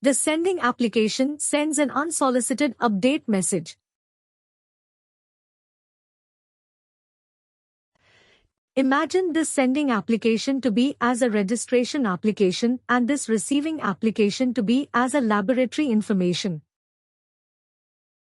The sending application sends an unsolicited update message. Imagine this sending application to be as a registration application and this receiving application to be as a laboratory information.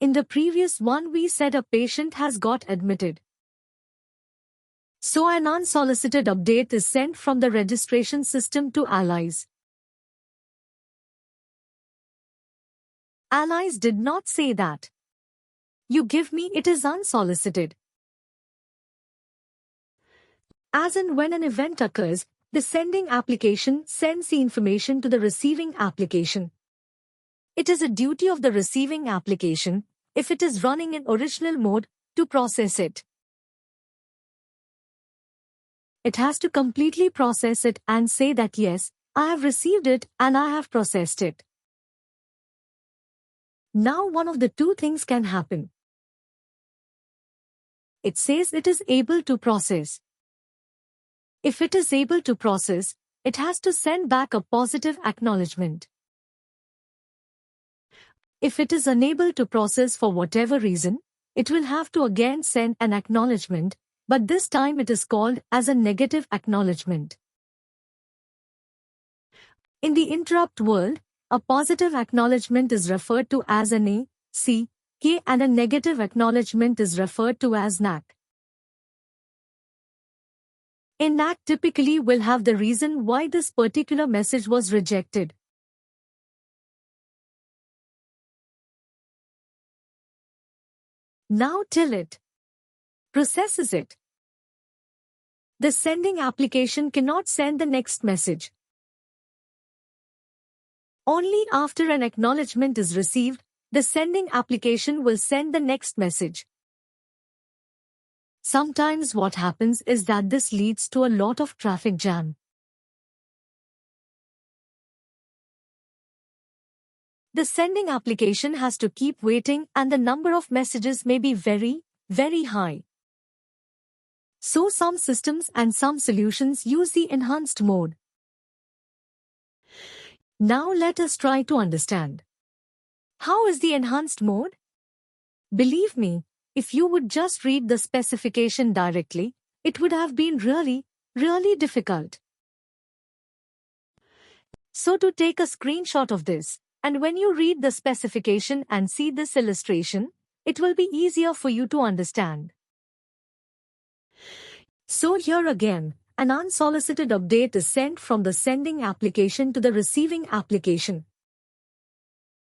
In the previous one we said a patient has got admitted. So an unsolicited update is sent from the registration system to Allies. Allies did not say that. You give me, it is unsolicited. As in when an event occurs, the sending application sends the information to the receiving application. It is a duty of the receiving application, if it is running in original mode, to process it. It has to completely process it and say that yes, I have received it and I have processed it. Now one of the two things can happen. It says it is able to process. If it is able to process, it has to send back a positive acknowledgement. If it is unable to process for whatever reason, it will have to again send an acknowledgement, but this time it is called as a negative acknowledgement. In the interrupt world, a positive acknowledgement is referred to as an A, C, K and a negative acknowledgement is referred to as NAK. A NAK typically will have the reason why this particular message was rejected. Now till it processes it. The sending application cannot send the next message. Only after an acknowledgement is received, the sending application will send the next message. Sometimes what happens is that this leads to a lot of traffic jam. The sending application has to keep waiting and the number of messages may be very, very high. So some systems and some solutions use the enhanced mode. Now let us try to understand. How is the enhanced mode? Believe me, if you would just read the specification directly, it would have been really, really difficult. So to take a screenshot of this, and when you read the specification and see this illustration, it will be easier for you to understand. So here again, an unsolicited update is sent from the sending application to the receiving application.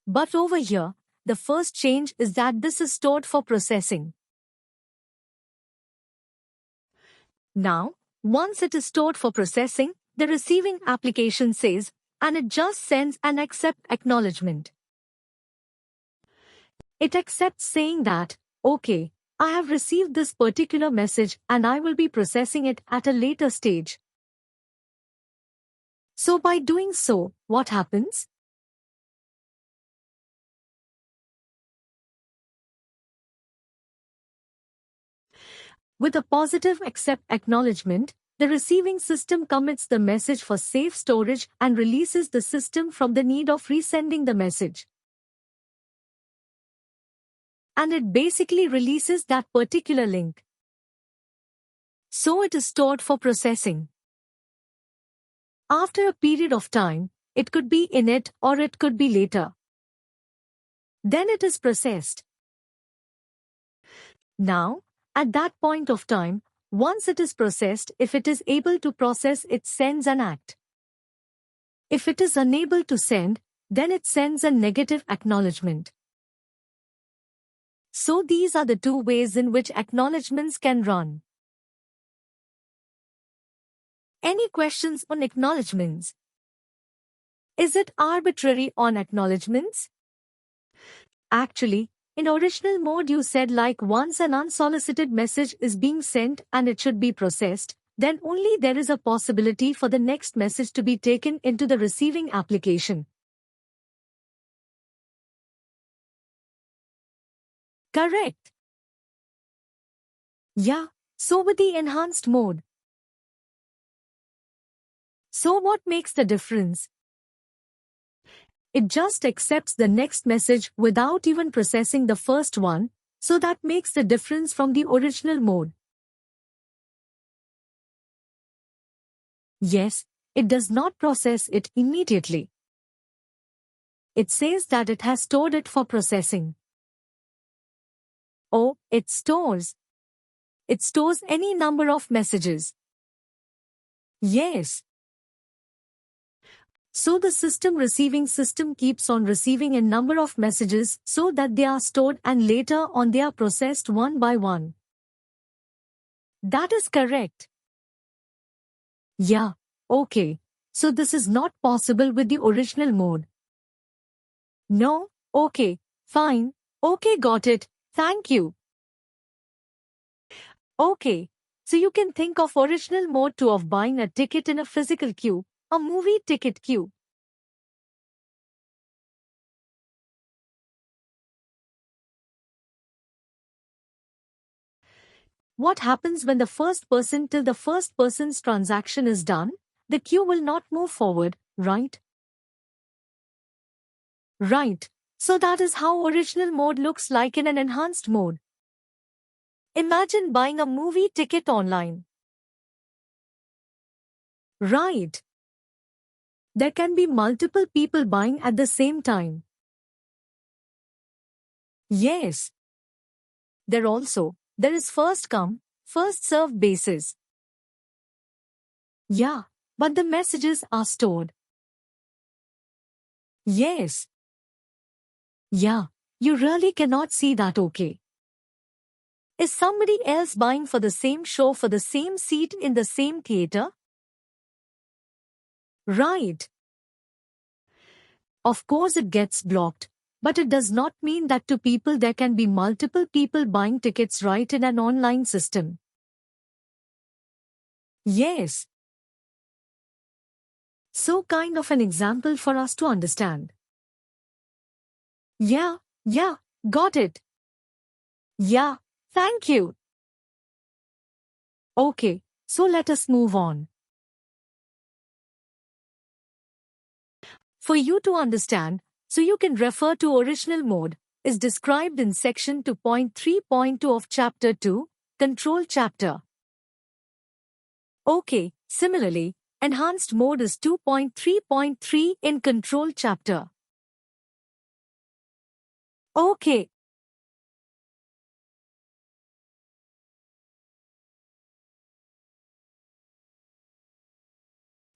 But over here, the first change is that this is stored for processing. Now, once it is stored for processing, the receiving application says, and it just sends an accept acknowledgement. It accepts saying that, okay, I have received this particular message and I will be processing it at a later stage. So by doing so, what happens? With a positive accept acknowledgement, the receiving system commits the message for safe storage and releases the system from the need of resending the message. And it basically releases that particular link. So it is stored for processing. After a period of time, it could be in it or it could be later. Then it is processed. Now, at that point of time, once it is processed, if it is able to process, it sends an ACT. If it is unable to send, then it sends a negative acknowledgement. So these are the two ways in which acknowledgements can run. Any questions on acknowledgements? Is it arbitrary on acknowledgements? Actually, in original mode you said like once an unsolicited message is being sent and it should be processed, then only there is a possibility for the next message to be taken into the receiving application. Correct. Yeah, so with the enhanced mode. So what makes the difference? It just accepts the next message without even processing the first one, so that makes the difference from the original mode. Yes, it does not process it immediately. It says that it has stored it for processing. Oh, it stores. It stores any number of messages. Yes. So the receiving system keeps on receiving a number of messages so that they are stored and later on they are processed one by one. That is correct. Yeah, okay. So this is not possible with the original mode. No, okay, fine, okay, got it, thank you. Okay, so you can think of original mode too of buying a ticket in a physical queue, a movie ticket queue. What happens when the first person till the first person's transaction is done? The queue will not move forward, right? Right. So that is how original mode looks like in an enhanced mode. Imagine buying a movie ticket online. Right. There can be multiple people buying at the same time. Yes. There is first come, first served basis. Yeah, but the messages are stored. Yes. Yeah, you really cannot see that, okay? Is somebody else buying for the same show for the same seat in the same theater? Right. Of course it gets blocked, but it does not mean that to people there can be multiple people buying tickets right in an online system. Yes. So kind of an example for us to understand. Yeah, got it. Yeah, thank you. Okay, so let us move on. For you to understand, so you can refer to original mode, is described in section 2.3.2 of chapter 2, control chapter. Okay, similarly, enhanced mode is 2.3.3 in control chapter. Okay.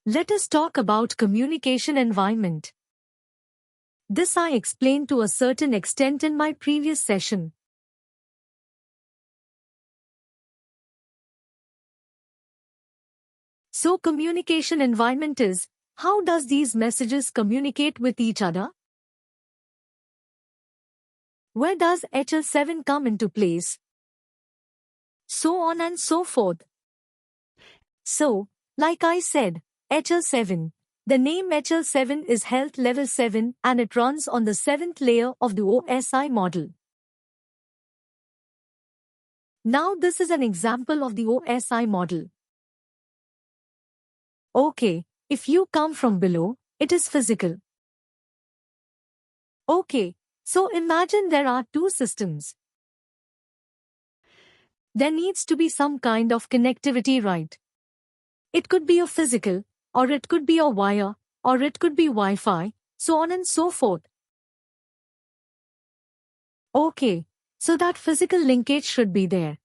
Let us talk about communication environment. This I explained to a certain extent in my previous session. So communication environment is, how does these messages communicate with each other? Where does HL7 come into place? So on and so forth. So, like I said, HL7. The name HL7 is Health Level 7 and it runs on the 7th layer of the OSI model. Now this is an example of the OSI model. Okay, if you come from below, it is physical. Okay, so imagine there are two systems. There needs to be some kind of connectivity, right? It could be a physical, or it could be a wire, or it could be Wi-Fi, so on and so forth. Okay, so that physical linkage should be there.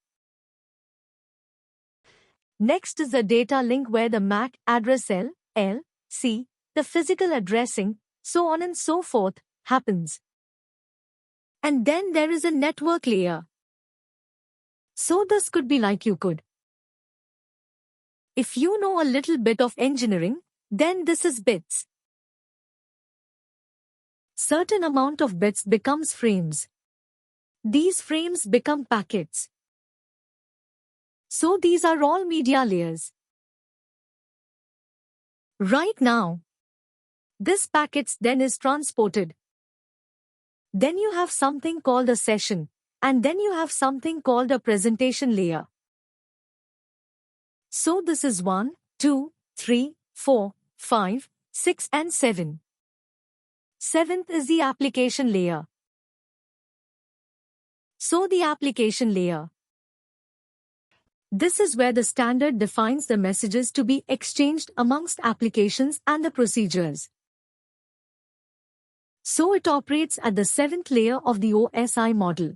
Next is the data link where the MAC address L, C, the physical addressing, so on and so forth, happens. And then there is a network layer. So this could be like you could. If you know a little bit of engineering, then this is bits. Certain amount of bits becomes frames. These frames become packets. So these are all media layers. Right now, this packets then is transported. Then you have something called a session, and then you have something called a presentation layer. So this is 1, 2, 3, 4, 5, 6 and 7. Seventh is the application layer. So the application layer. This is where the standard defines the messages to be exchanged amongst applications and the procedures. So it operates at the seventh layer of the OSI model.